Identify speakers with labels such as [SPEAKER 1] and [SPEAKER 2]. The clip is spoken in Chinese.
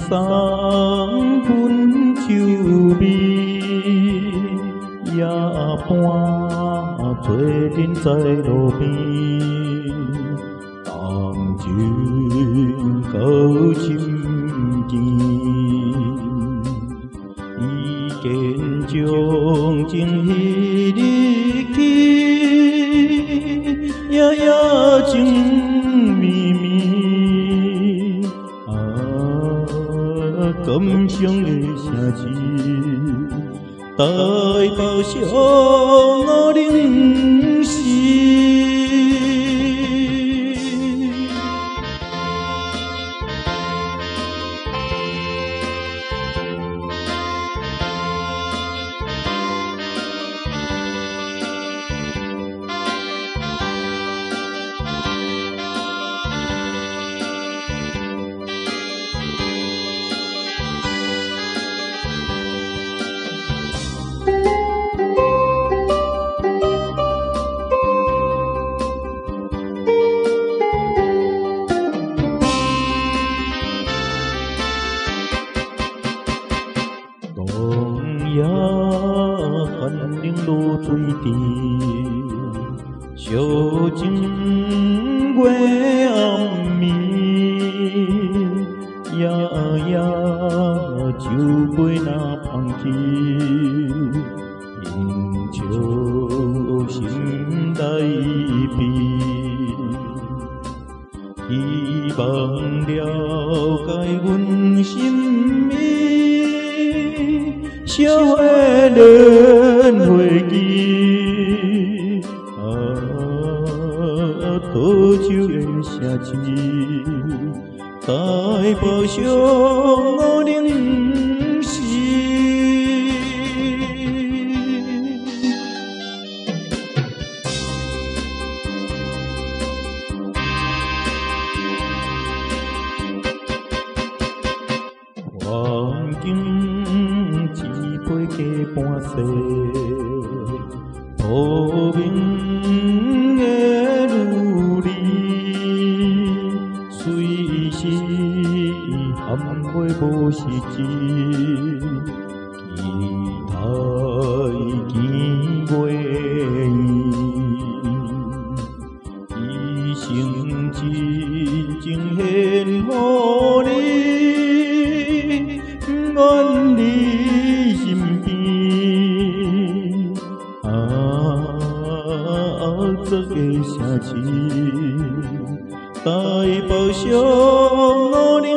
[SPEAKER 1] 送阮酒味，夜半做阵在路边，谈情到心间，已经将情迄日起，夜夜情绵绵。感伤的城市，代表上我凝视。夜寒冷露水池，小情月暗暝，夜夜酒杯若放弃，饮笑心内悲。希望了解阮心意，烧的轮回记，讨酒的城市，代表上我凝视。环境一杯加半世，破明的路里，随时含袂无实质，期待见袂圆，一生真情献乎你。愿你身边，这个城市代表上我凝